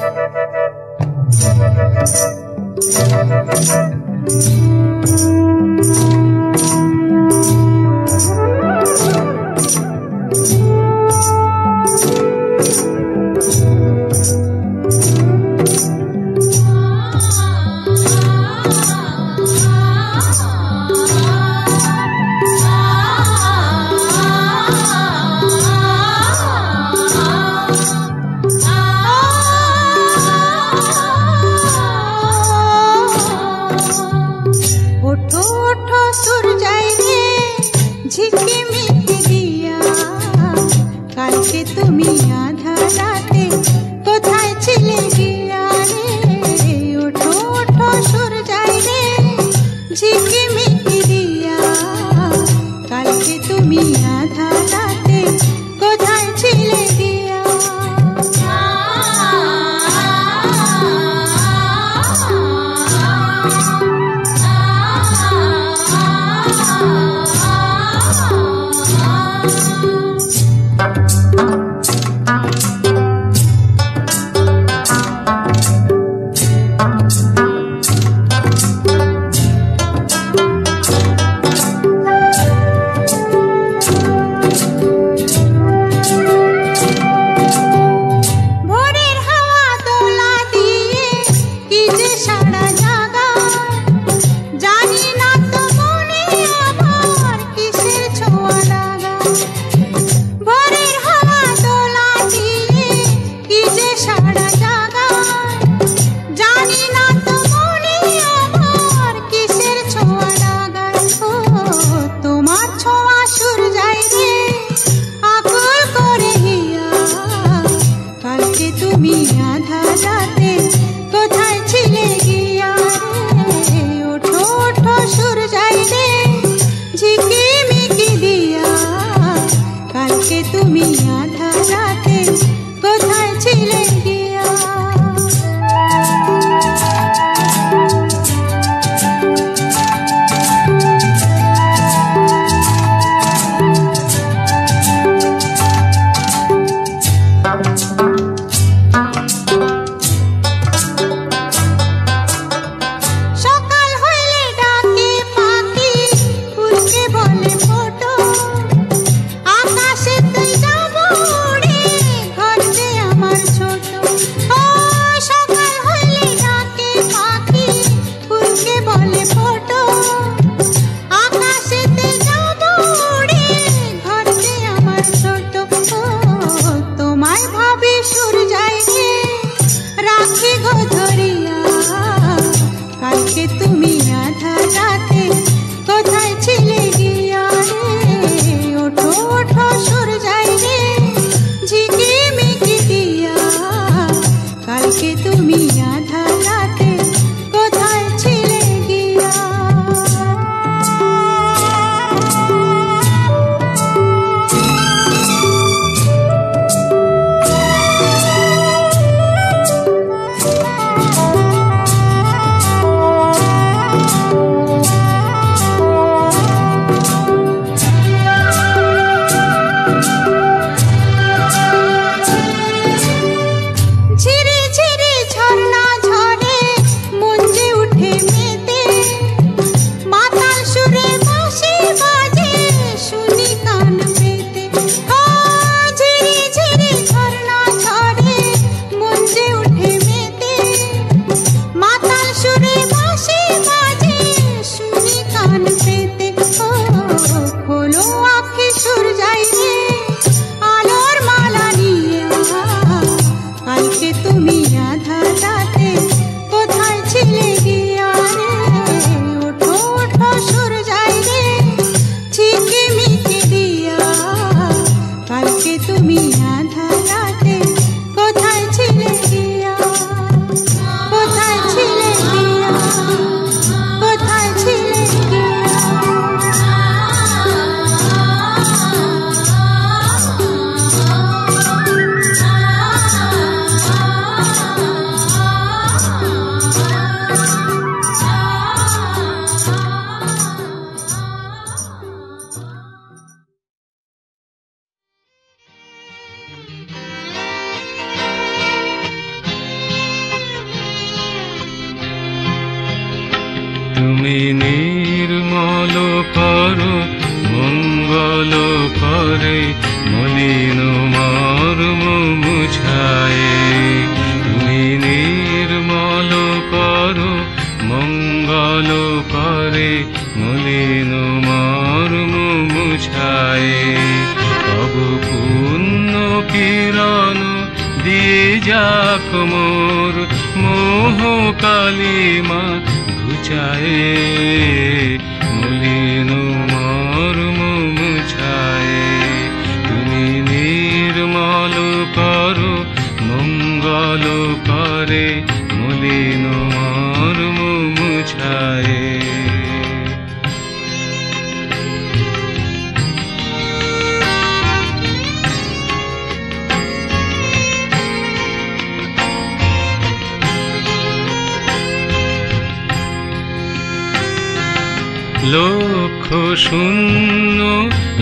Ah মঙ্গল করে মলিন মর্ম মুছায়ে। তুমি নির্মল করো মঙ্গল করে মলিন মর্ম মুছায়ে। তব পুণ্য কিরণ দিয়ে যাক মোর মোহ কালিমা ঘুচায়ে। মলিন মর্ম মুছায়ে। তুমি নির্মল করো মঙ্গল করে মলিন মর্ম মুছায়ে। লক্ষ শূন্য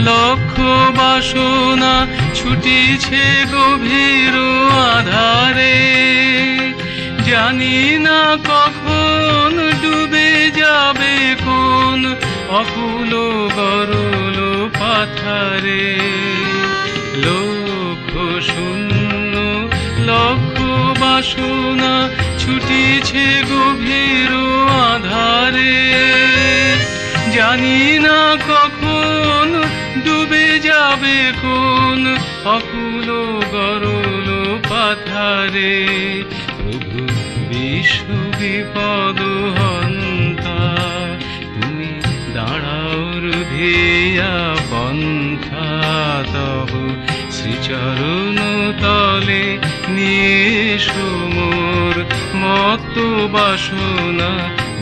লক্ষ বাসনা ছুটিছে গভীর আধারে। জানি না কখন ডুবে যাবে কোন অকুল গরল পাথারে। লক্ষ শূন্য লক্ষ বাসনা ছুটিছে গভীর আধারে। জানি না কখন ডুবে যাবে কোন অকুল গরল পাথারে। প্রভু বিশ্ব বিপদ হন্তা তুমি দাঁড়াওর ধিয়া পন্থা। তব শ্রীচরণ তলে নিয়ে মোর মত বাসনা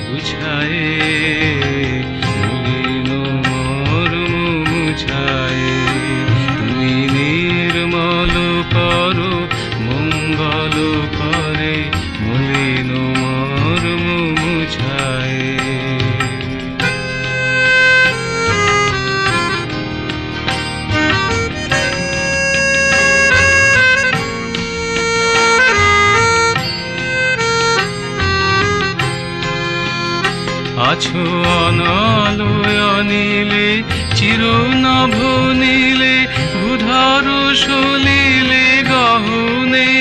বুঝায়ে। মলিন মর্ম মুছায়ে। তুমি নির্মল করো মঙ্গল করে মলিন মর্ম মুছায়ে। আছো অনালয় নীলে চিরনভ নীলে ভূধর সলিলে গহনে।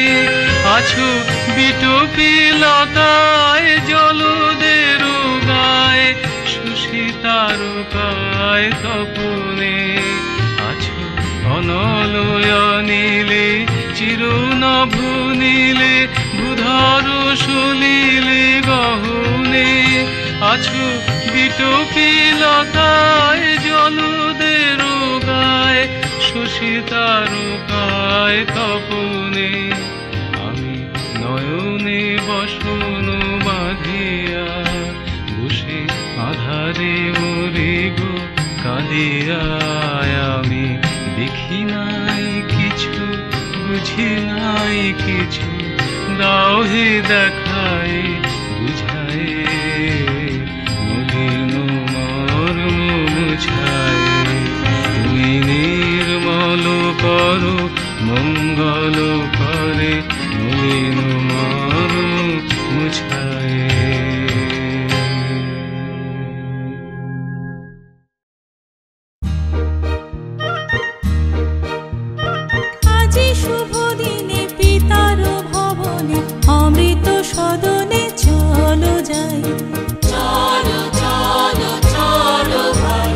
আছো বিটপি লতায় জলদের গায়ে সুশীতারকায় তপনে। আছো অনালয় নীলে চিরনভ নীলে ভূধর সলিলে গহনে। আছো বিটপি লতায় জলদের গায়ে সুশীতারকায় তপনে। আমি নয়নে বসন বাঁধিয়া বসে আধারে মরি গো কাঁদিয়া। আমি দেখি নাই কিছু বুঝি নাই কিছু দাও হে দেখাই বুঝায়ে। মলিন মর্ম মুছায়ে। তুমি নির্মল করো মঙ্গল করে মলিন মর্ম মুছায়ে। আজি শুভ দিনে পিতার ভবনে অমৃত সদনে চলো যাই। চলো চলো চলো ভাই,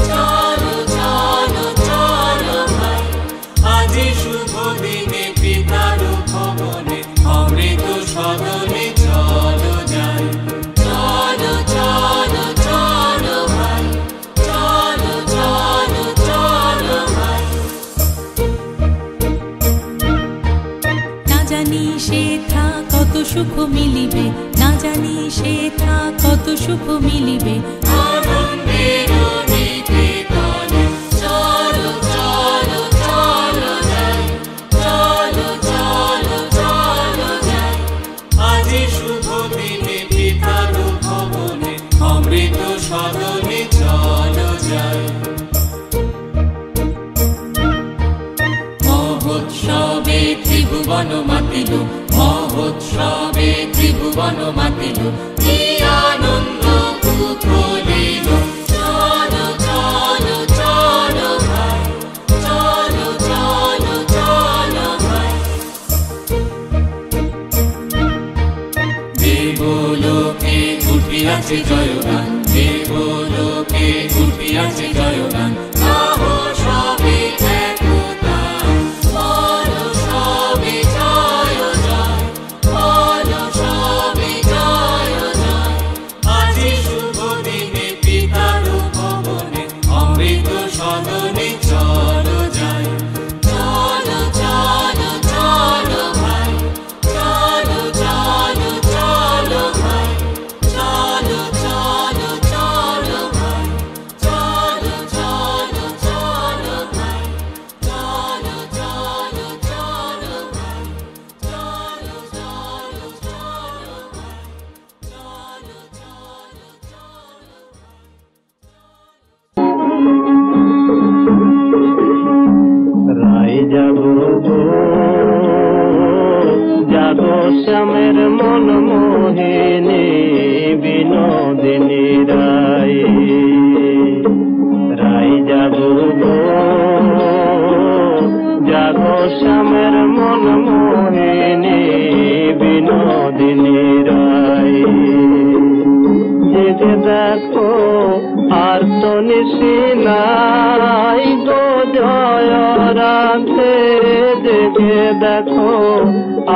চলো চলো চলো ভাই। আজি শুভ দিনে পিতার ভবনে অমৃত সদনে চলো যাই। চলো চলো চলো ভাই, চলো চলো চলো ভাই। না জানি সেথা কত সুখ মিলিবে, না জানি সেথা কত সুখ মিলিবে। আনন্দের নিকেতনে চলো চলো চলো যাই। চলো চলো চলো যাই। আজি শুভ দিনে পিতার ভবনে অমৃত সদনে চলো যাই। মহোৎসবে ত্রিভুবন মাতিল, মহোৎসবে ত্রিভুবন মাতিল। কি আনন্দ উথলিল। চলো চলো চলো চলনে চলো যাই, চলো চলো চলো ভাই, চলো চলো চলো ভাই, চলো চলো চলো ভাই, চলো চলো চলো ভাই, চলো চলো চলো ভাই, চলো চলো চলো ভাই, চলো চলো চলো। রাই জাগো গো জাগো শ্যামের মন মোহিনী বিনোদিনী রাই, রাই জাগো গো জাগো শ্যামের মন মোহিনী বিনোদিনী রাই। জেগে দেখো আর তো নিশি নাই গো জয় রাধে, জেগে দেখো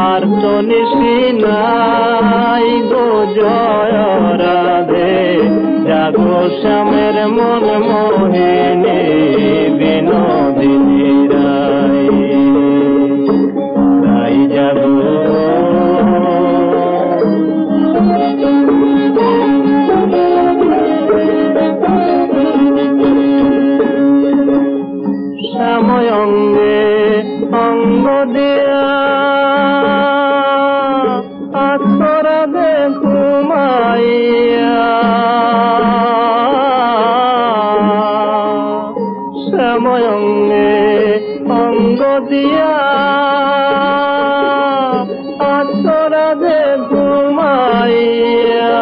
আর তো নিশি নাই গো জয় রাধে, জাগো শ্যামের মন মোহিনী বিনোদিনী রাই, রাই জাগো শ্যাময় অঙ্গে অঙ্গ দিয়া আছরা দে ঘুমাইয়া, শ্যাময় অঙ্গে অঙ্গ দিয়া আছরা দে ঘুমাইয়া,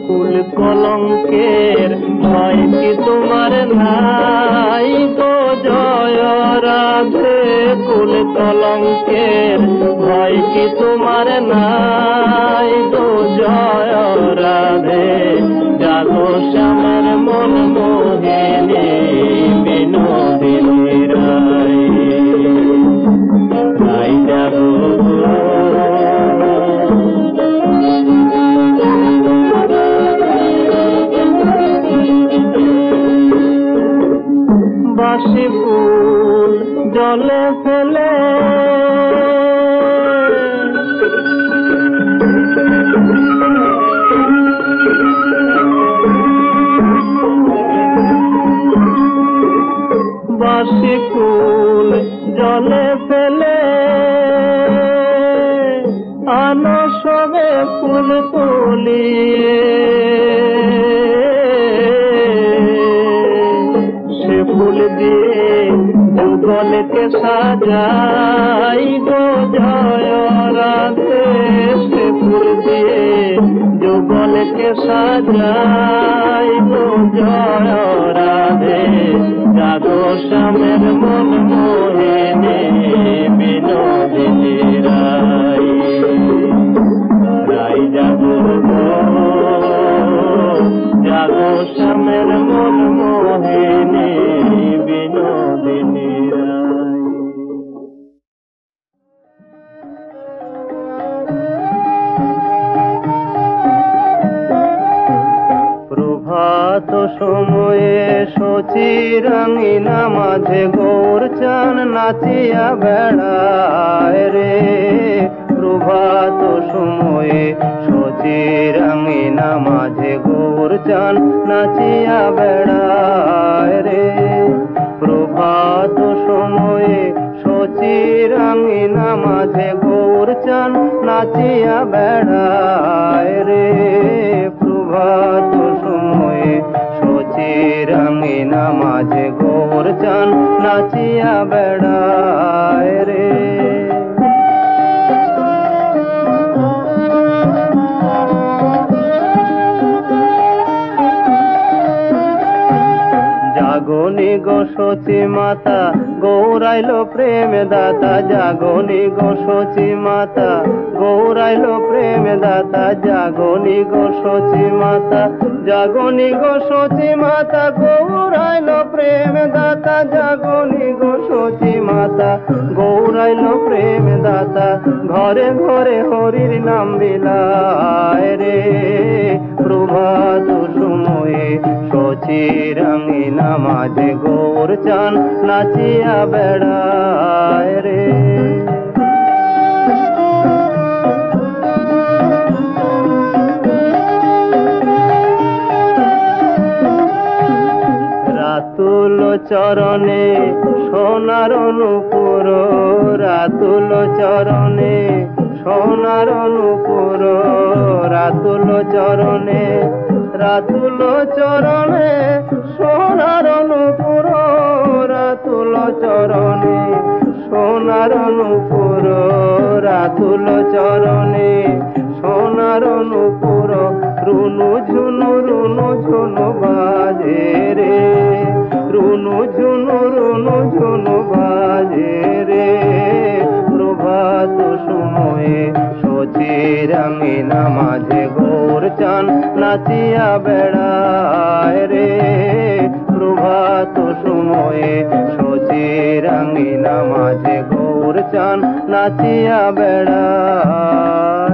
কুল কলঙ্কের ভয় কি তোমার নাই গো জয় রাধে, কুল কলঙ্কের ভয় কি তোমার নাই গো জয় রাধে, জাগো শ্যামের মন মোহিনী বিনোদিনী রাই, রাই জাগো বাসি ফুল জলে ফেলে বাসি ফুল জলে ফেলে আনো সবে ফুল তুলিয়ে, সে ফুল দিয়ে যুগলকে সাজাই গো জয় রাধে, সে ফুল দিয়ে যুগলকে সাজাই গো জয় রাধে, জাগো শ্যামের মন মোহিনী বিনোদিনী রাই, রাই জাগো গো জাগো শ্যামের মন মোহিনী বিনোদিনী রাই। প্রভাত সময়ে শচীরাঙ্গিনা মাঝে গৌরচান নাচিয়া বেড়ায় রে, প্রভাত সময়ে শচীরাঙ্গিনা মাঝে গৌরচান নাচিয়া বেড়ায় রে, প্রভাত সময়ে শচীরাঙ্গিনা মাঝে গৌরচান নাচিয়া বেড়ায় রে, প্রভাত সময়ে শচীরাঙ্গিনা মাঝে গৌরচান নাচিয়া বেড়ায় রে। জাগনি গো সচি মাতা গৌরাইল প্রেম দাতা জাগনি গো সচি মাতা গৌরাইল প্রেম দাতা জাগনি গো সচি মাতা জাগনি গো সচি মাতা গৌরাইল প্রেম দাতা জাগনি গো সচি মাতা গৌরাইল প্রেম দাতা ঘরে ঘরে হরির নাম বিলায় রে প্রভাত সময়ে সচির আঙিনা মাঝে গৌর চান নাচিয়া বেড়ায় রে রাতুল চরণে সোনার নূপুর রাতুল চরণে সোনার নূপুর রাতুল চরণে রাতুল চরণে সোনার নূপুর রাতুল চরণে সোনার নূপুর রাতুল চরণে সোনার নূপুর রুনু ঝুনু বাজে রে রুনু ঝুনু বাজে রে প্রভাত সময়ে সচির আঙিনা মাঝে গৌর চান নাচিয়া বেড়ায় রে প্রভাত সময়ে সচির আঙিনা মাঝে গৌর চান নাচিয়া বেড়ায়